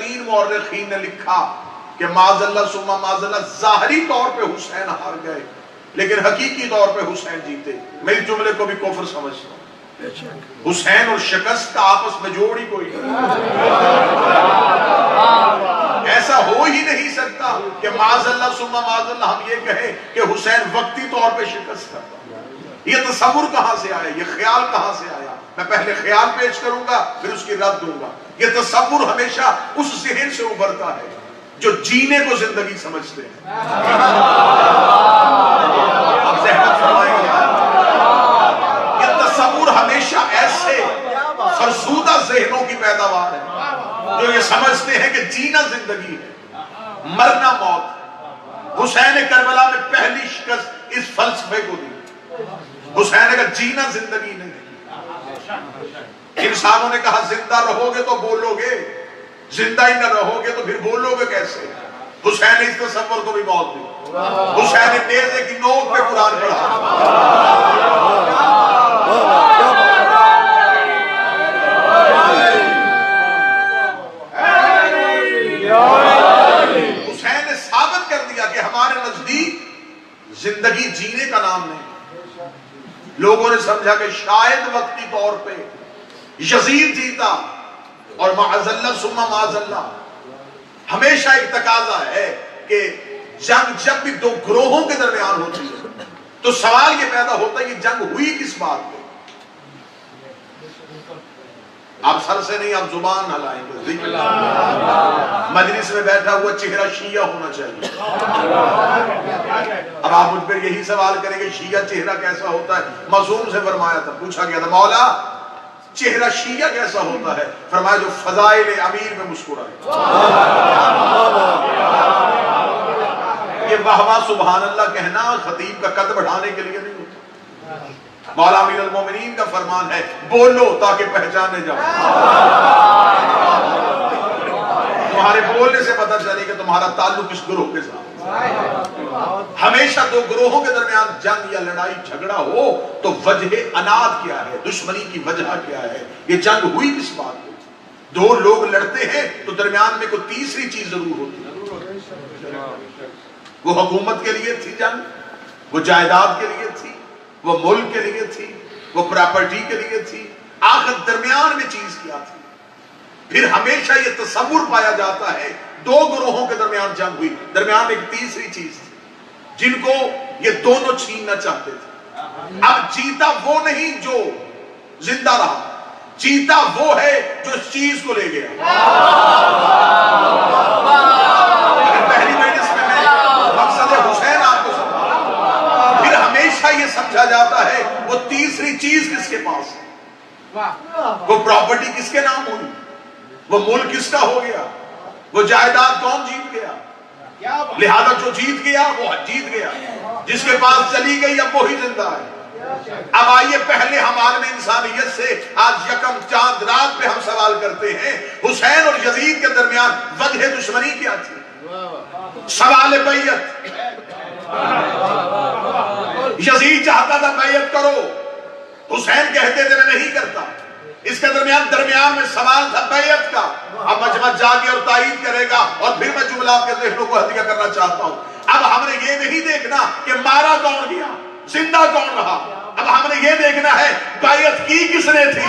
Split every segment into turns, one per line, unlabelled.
ترین مورخین نے لکھا کہ معاذ اللہ ثم معاذ اللہ ظاہری طور پہ حسین ہار گئے لیکن حقیقی طور پہ حسین جیتے. میں اس جملے کو بھی کفر سمجھتا ہوں. حسین اور شکست کا آپس میں جوڑ ہی کوئی نہیں. ایسا ہو ہی نہیں سکتا کہ معاذ اللہ ثم معاذ اللہ ہم یہ کہیں کہ حسین وقتی طور پہ شکست کرتا. یہ تصور کہاں سے آیا, یہ خیال کہاں سے آیا؟ میں پہلے خیال پیش کروں گا پھر اس کی رد دوں گا. یہ تصور ہمیشہ اس ذہن سے ابھرتا ہے جو جینے کو زندگی سمجھتے ہیں. اب ذہن فرمائیں گے, یہ تصور ہمیشہ ایسے فرسودہ ذہنوں کی پیداوار ہے جو یہ سمجھتے ہیں کہ جینا زندگی ہے, مرنا موت. حسین کربلا میں پہلی شکست اس فلسفے کو دی. حسین نے کہا جینا زندگی نہیں. انسانوں نے کہا زندہ رہو گے تو بولو گے, زندہ ہی نہ رہو گے تو پھر بولو گے کیسے؟ حسین نے اس تصور کو بھی موت دی. حسین نے نیزے کی نوک پہ قرآن پڑھا. حسین نے ثابت کر دیا کہ ہمارے نزدیک زندگی جینے کا نام نہیں. لوگوں نے سمجھا کہ شاید وقتی طور پہ یزید جیتا اور معاذ اللہ ثم معاذ اللہ. ہمیشہ ایک تقاضا ہے کہ جنگ جب بھی دو گروہوں کے درمیان ہوتی ہے تو سوال یہ پیدا ہوتا ہے کہ جنگ ہوئی کس بات پہ. آپ سر سے نہیں, آپ زبان ہلائیں گے. مجلس میں بیٹھا ہوا چہرہ شیعہ ہونا چاہیے. اب آپ مجھ پہ یہی سوال کریں کہ شیعہ چہرہ کیسا ہوتا ہے؟ معصوم سے فرمایا تھا, پوچھا گیا تھا مولا چہرہ شیعہ کیسا ہوتا ہے؟ فرمایا جو فضائل امیر میں مسکرائے. یہ واہ واہ سبحان اللہ کہنا خطیب کا قد بڑھانے کے لیے نہیں ہوتا. مولا امیر المومنین کا فرمان ہے بولو تاکہ پہچانے جاؤ. تمہارے بولنے سے پتہ چلے کہ تمہارا تعلق اس گروہ کے ساتھ. ہمیشہ دو گروہوں کے درمیان جنگ یا لڑائی جھگڑا ہو تو وجہ اناد کیا ہے, دشمنی کی وجہ کیا ہے, یہ جنگ ہوئی کس بات پہ؟ دو لوگ لڑتے ہیں تو درمیان میں کوئی تیسری چیز ضرور ہوتی ہے. وہ حکومت کے لیے تھی جنگ, وہ جائیداد کے لیے تھی, وہ ملک کے لیے تھی, وہ پراپرٹی کے لیے تھی, آخر درمیان میں چیز کیا تھی. پھر ہمیشہ یہ تصور پایا جاتا ہے دو گروہوں کے درمیان جنگ ہوئی, درمیان میں ایک تیسری چیز تھی جن کو یہ دونوں چھیننا چاہتے تھے. اب جیتا وہ نہیں جو زندہ رہا, جیتا وہ ہے جو اس چیز کو لے گیا. اگر پہلی مجلس میں مقصد حسین آپ کو سمجھا, پھر ہمیشہ یہ سمجھا جاتا ہے وہ تیسری چیز کس کے پاس ہے, وہ پراپرٹی کس کے نام ہوئی, وہ ملک کس کا ہو گیا, وہ جائیداد کون جیت گیا. لہذا جو جیت گیا وہ جیت گیا, جس کے پاس چلی گئی اب وہی زندہ ہے. اب آئیے پہلے ہم عالم انسانیت سے آج یکم چاند رات پہ ہم سوال کرتے ہیں حسین اور یزید کے درمیان وجہ دشمنی کیا تھی؟ سوال بیعت. یزید چاہتا تھا بیعت کرو, حسین کہتے تھے میں نہیں کرتا. اس کے درمیان میں سوال تھا بیعت کا. اب مجمع جا کے اور تائید کرے گا اور پھر میں جملہ آپ کے ذہنوں کو ہدیہ کرنا چاہتا ہوں. اب ہم نے یہ نہیں دیکھنا کہ مارا کون گیا, زندہ کون رہا, اب ہم نے یہ دیکھنا ہے بیعت کی کس نے تھی.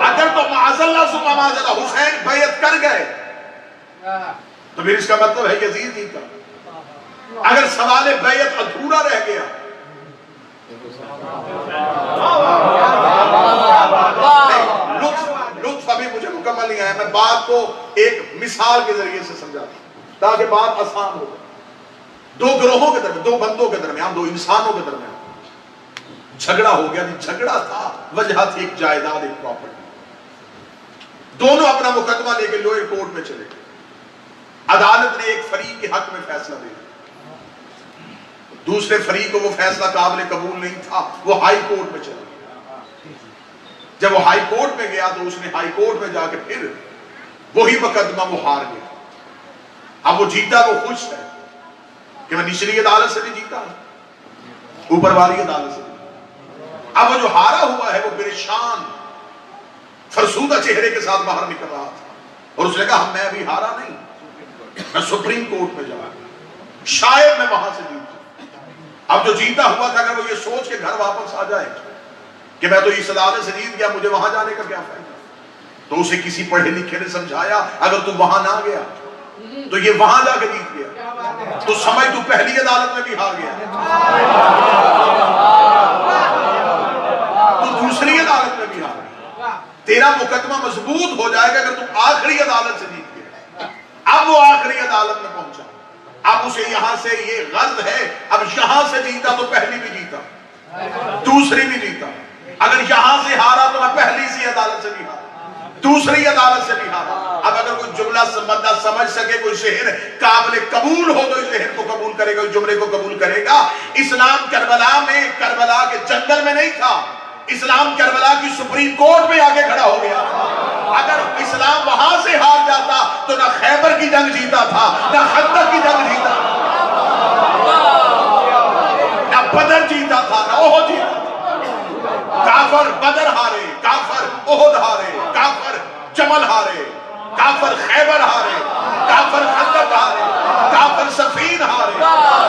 اگر تو معاذ اللہ ثم معاذ اللہ حسین بیعت کر گئے تو پھر اس کا مطلب ہے یزید جیتا. اگر سوال بیعت ادھورا رہ گیا لطف ابھی مجھے مکمل نہیں آیا, میں بات کو ایک مثال کے ذریعے سے سمجھاتا تاکہ بات آسان ہو. دو گروہوں کے درمیان, دو بندوں کے درمیان, دو انسانوں کے درمیان جھگڑا ہو گیا. جھگڑا تھا, وجہ تھی ایک جائیداد, ایک پراپرٹی. دونوں اپنا مقدمہ لے کے لوئر کورٹ میں چلے گئے. عدالت نے ایک فریق کے حق میں فیصلہ دے دیا, دوسرے فریق کو وہ فیصلہ قابل قبول نہیں تھا, وہ ہائی کورٹ میں چلا گیا. جب وہ ہائی کورٹ میں گیا تو اس نے ہائی کورٹ میں جا کے پھر وہی مقدمہ وہ ہار گیا. اب وہ جیتا, وہ خوش ہے کہ میں نچلی عدالت سے بھی جیتا ہوں, اوپر والی عدالت سے بھی. اب وہ جو ہارا ہوا ہے وہ پریشان فرسودہ چہرے کے ساتھ باہر نکل رہا تھا اور اس نے کہا میں ابھی ہارا نہیں، میں سپریم کورٹ میں جا گیا، شاید میں وہاں سے جیتوں۔ اب جو جیتا ہوا تھا اگر وہ یہ سوچ کے گھر واپس آ جائے کہ میں تو اس عدالت سے جیت گیا، مجھے وہاں جانے کا کیا فائدہ، تو اسے کسی پڑھے لکھے نے سمجھایا اگر تو وہاں نہ گیا تو یہ وہاں جا کے جیت گیا، تو سمجھ تو پہلی عدالت میں بھی ہار گیا، تو دوسری عدالت میں بھی ہار گیا، تیرا مقدمہ مضبوط ہو جائے گا اگر تم آخری عدالت سے جیت گیا۔ اب وہ آخری عدالت میں پہنچا، اب اسے یہاں سے یہ غرض ہے، اب یہاں سے جیتا تو پہلی بھی جیتا، دوسری بھی جیتا، اگر یہاں سے ہارا تو میں پہلی سی عدالت سے بھی ہارا، دوسری عدالت سے بھی ہارا۔ اب اگر کوئی جملہ بندہ سمجھ سکے، کوئی ذہن قابل قبول ہو تو اس ذہن کو قبول کرے گا، اس جملے کو قبول کرے گا۔ اسلام کربلا میں، کربلا کے جنگل میں نہیں تھا، اسلام کربلا کی سپریم کورٹ میں آگے کھڑا ہو گیا۔ اگر اسلام وہاں سے ہار جاتا تو نہ خیبر کی جنگ جیتا تھا، نہ خندق کی جنگ جیتا تھا، نہ بدر جیتا تھا، نہ احد جیتا تھا۔ کافر بدر ہارے، کافر احد ہارے، کافر جمل ہارے، کافر خیبر ہارے، کافر خندق ہارے، کافر صفین ہارے،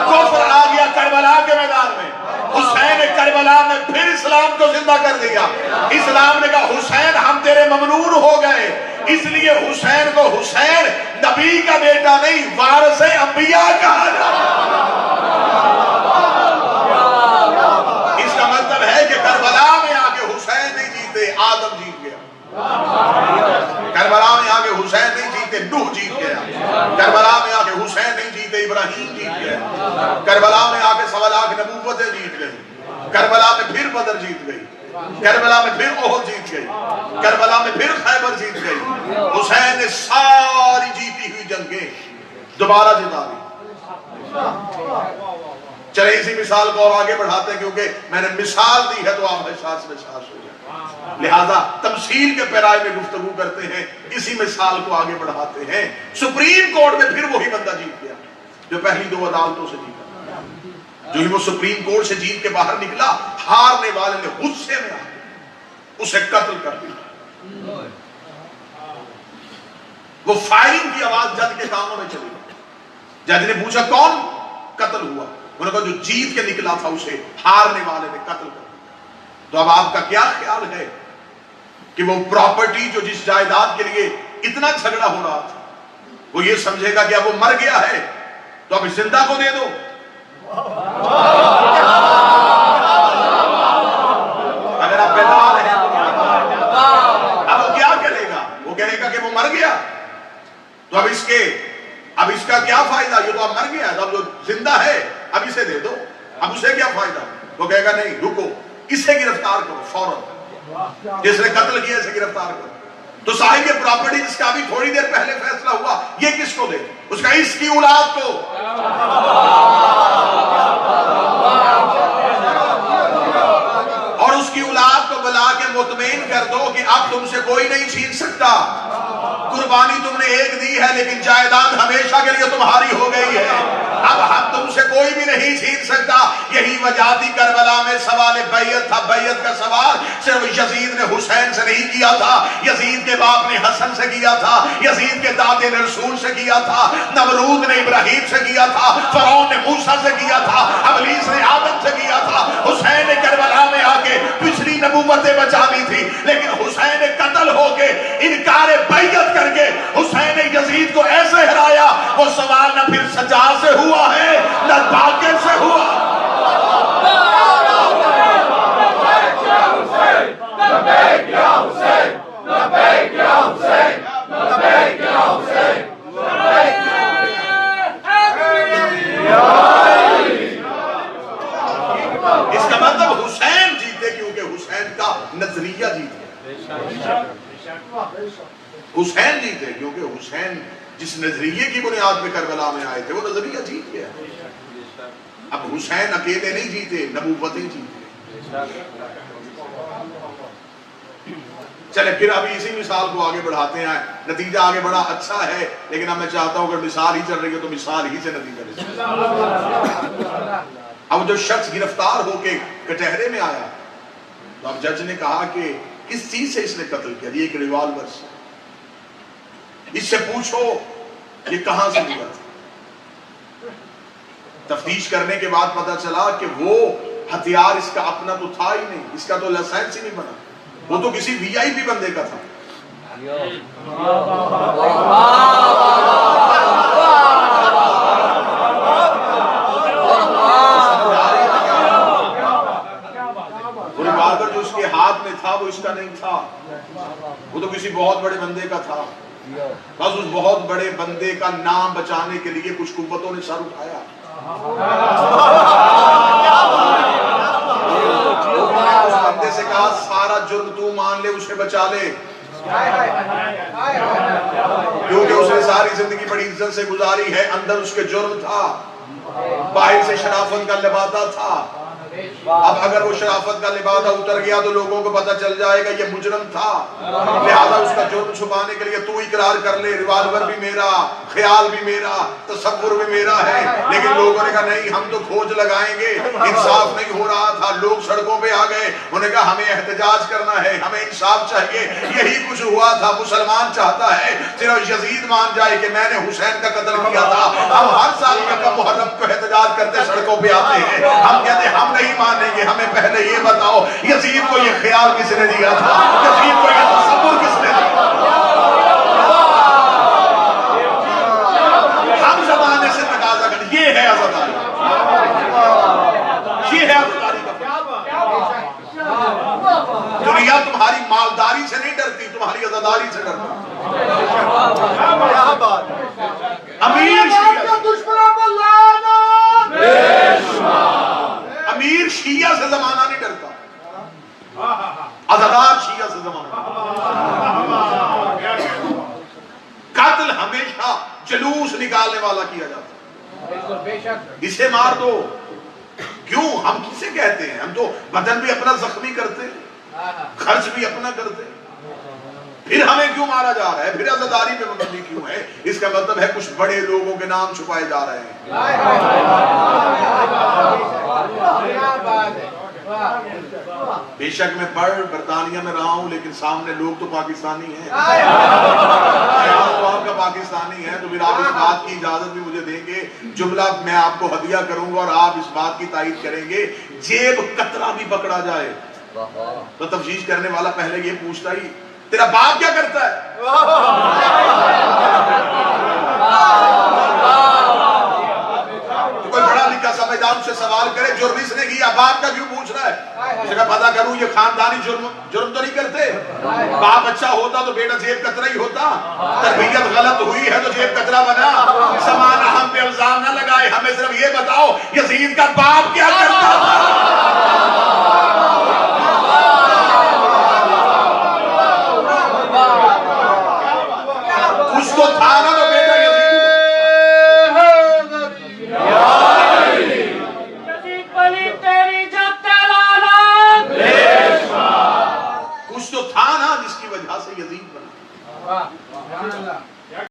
کفر آ گیا کربلا کے میدان میں۔ حسین کربلا نے پھر اسلام کو زندہ کر دیا۔ اسلام نے کہا حسین ہم تیرے ممنون ہو گئے، اس لیے حسین کو حسین نبی کا بیٹا نہیں، وارث انبیاء کہا جاتا۔ اس کا مطلب ہے کہ کربلا میں آگے حسین نہیں جیتے، آدم جیت گیا۔ کربلا میں آگے حسین نہیں جیتے، نوح جیت گیا۔ کربلا میں آگے حسین نہیں جیتے، ابراہیم جیت گیا۔ کربلا میں آگے 1.25 لاکھ نبوتیں جیت گئی۔ کربلا میں پھر بدر جیت گئی، کربلا میں پھر احد جیت گئی، کربلا میں پھر خیبر جیت گئی۔ حسین نے ساری جیتی ہوئی جنگیں دوبارہ جتا دی۔ چلے اسی مثال کو اور آگے بڑھاتے ہیں، کیونکہ میں نے مثال دی ہے تو آپ احساس میں احساس ہو جائے، لہذا تمثیل کے پیرائے میں گفتگو کرتے ہیں، اسی مثال کو آگے بڑھاتے ہیں۔ سپریم کورٹ میں پھر وہی بندہ جیت گیا جو پہلی 2 عدالتوں سے جیتا۔ جو ہی وہ سپریم کورٹ سے جیت کے باہر نکلا، ہارنے والے نے غصے میں آ اسے قتل کر دیا۔ وہ فائرنگ کی آواز جج کے کانوں میں چلی، جج نے پوچھا کون قتل ہوا، انہوں نے کہا جو جیت کے نکلا تھا اسے ہارنے والے نے قتل کر دیا۔ تو اب آپ کا کیا خیال ہے کہ وہ پراپرٹی جو جس جائیداد کے لیے اتنا جھگڑا ہو رہا تھا، وہ یہ سمجھے گا کہ اب وہ مر گیا ہے تو اب زندہ کو دے دو؟ اگر آپ بیدار ہیں اب وہ کیا کرے گا؟ وہ کہے گا کہ وہ مر گیا تو اب اس کا کیا فائدہ، یہ تو اب مر گیا، اب جو زندہ ہے اب اسے دے دو، اب اسے کیا فائدہ؟ وہ کہے گا نہیں رکو، اسے گرفتار کرو فوراً، جس نے قتل کیا اسے گرفتار کرو۔ تو صاحب یہ پراپرٹی جس کا ابھی تھوڑی دیر پہلے فیصلہ ہوا، یہ کس کو دے؟ اس کا اس کی اولاد کو۔ اور اس کی اولاد کو بلا کے مطمئن کر دو کہ اب تم سے کوئی نہیں چھین سکتا، قربانی تم نے ایک دی ہے لیکن جائیداد ہمیشہ کے لیے تمہاری ہو گئی ہے، اب ہم تم سے کوئی بھی نہیں چھین سکتا۔ یہی وجہ تھی کربلا میں سوال بیعت تھا، بیعت کا سوال صرف یزید نے حسین سے نہیں کیا تھا، یزید کے باپ نے حسن سے کیا تھا، یزید کے دادے نے رسول سے کیا تھا، نمرود نے ابراہیم سے کیا تھا، فرعون نے موسیٰ سے کیا تھا، ابلیس نے آدم سے کیا تھا۔ حسین نے کربلا میں آ کے پچھلی نبوتیں بچا لی تھی، لیکن حسین نے قتل ہو کے انکار بیعت کر کے حسین نے یزید کو ایسے ہرایا، وہ سوال نہ پھر سجاد سے ہوا ہے نہ باقر سے ہوا۔ اس کا مطلب حسین جیتے کیونکہ حسین کا نظریہ جیت گیا، حسین جیتے کیونکہ حسین جس نظریے کی بنیاد پہ کربلا میں آئے تھے وہ نظریہ جیت گیا۔ اب حسین اکیلے نہیں جیتے، نبوتیں جیتے۔ چلے پھر ابھی اسی مثال کو آگے بڑھاتے ہیں، نتیجہ آگے بڑا اچھا ہے، لیکن اب میں چاہتا ہوں اگر مثال ہی چل رہی ہے تو مثال ہی سے نتیجہ لے۔ اب جو شخص گرفتار ہو کے کٹہرے میں آیا تو اب جج نے کہا کہ کس چیز سے اس نے قتل کیا؟ یہ ایک ریوالور سے. اس سے پوچھو یہ کہاں سے لیا تھا. تفتیش کرنے کے بعد پتا چلا کہ وہ ہتھیار اس کا اپنا تو تھا ہی نہیں, اس کا تو لائسنس ہی نہیں بنا, وہ تو کسی وی آئی پی بندے کا تھا. ریوالور جو اس کے ہاتھ میں تھا وہ اس کا نہیں تھا, وہ تو کسی بہت بڑے بندے کا تھا. بس اس بہت بڑے بندے کا نام بچانے کے لیے کچھ قوتوں نے سر اٹھایا. اس بندے سے کہا سارا جرم تو مان لے, اسے بچا لے, کیونکہ اس نے ساری زندگی بڑی عزت سے گزاری ہے. اندر اس کے جرم تھا, باہر سے شرافت کا لبادہ تھا. اب اگر وہ شرافت کا لبادہ اتر گیا تو لوگوں کو پتہ چل جائے گا یہ مجرم تھا, لہذا اس کا جرم چھپانے کے لیے تو اقرار کر لے, ریوالور بھی میرا, خیال بھی میرا, تصور بھی میرا ہے. لیکن لوگوں نے کہا نہیں, ہم تو کھوج لگائیں گے. انصاف نہیں ہو رہا تھا, لوگ سڑکوں پہ آ گئے, انہوں نے کہا ہمیں احتجاج کرنا ہے, ہمیں انصاف چاہیے. یہی کچھ ہوا تھا. مسلمان چاہتا ہے صرف یزید مان جائے کہ میں نے حسین کا قتل کیا تھا. ہم ہر سال یکم محرم کو احتجاج کرتے سڑکوں پہ آتے ہیں, ہم کہتے ہیں ہم نہیں مانیں گے, ہمیں پہلے یہ بتاؤ یزید کو یہ خیال کس نے دیا تھا, یزید کو یہ تصور کس نے دیا. ہم زمانے سے تقاضا کریں, یہ ہے عزاداری, یہ ہے عزاداری کا. دنیا تمہاری مالداری سے نہیں ڈرتی, تمہاری عزاداری سے ڈرتی. امیر امیر شیعہ سے زمانہ نہیں ڈرتا, عزادار شیعہ سے زمانہ. قتل ہمیشہ جلوس نکالنے والا کیا جاتا, اسے مار دو. کیوں؟ ہم کسے کہتے ہیں, ہم تو بدن بھی اپنا زخمی کرتے, خرچ بھی اپنا کرتے, پھر ہمیں کیوں مارا جا رہا ہے, پھر عزاداری پہ مبنی کیوں ہے؟ اس کا مطلب ہے کچھ بڑے لوگوں کے نام چھپائے جا رہے ہیں. بے شک میں برطانیہ میں رہا ہوں, لیکن سامنے لوگ تو پاکستانی ہیں, خیال تو آپ کا پاکستانی ہے. تو پھر آپ اس بات کی اجازت بھی مجھے دیں گے, جملہ میں آپ کو ہدیہ کروں گا اور آپ اس بات کی تائید کریں گے, جیب قطرہ بھی پکڑا جائے تو تفتیش کرنے والا پہلے یہ پوچھتا ہی تیرا باپ کیا کرتا ہے. تو کوئی بڑا لکھا سمجھدار سے سوال کرے جرم اس نے کیا, باپ کا کیوں پوچھ رہا ہے؟ اس کا پتہ کروں یہ خاندانی جرم تو نہیں کرتے. باپ اچھا ہوتا تو بیٹا جیب کترا ہی ہوتا, تربیت غلط ہوئی ہے تو جیب کترا بنا. سمانا ہم پہ الزام نہ لگائے, ہمیں صرف یہ بتاؤ یزید کا باپ کیا کرتا تھا. کچھ تو تھا نا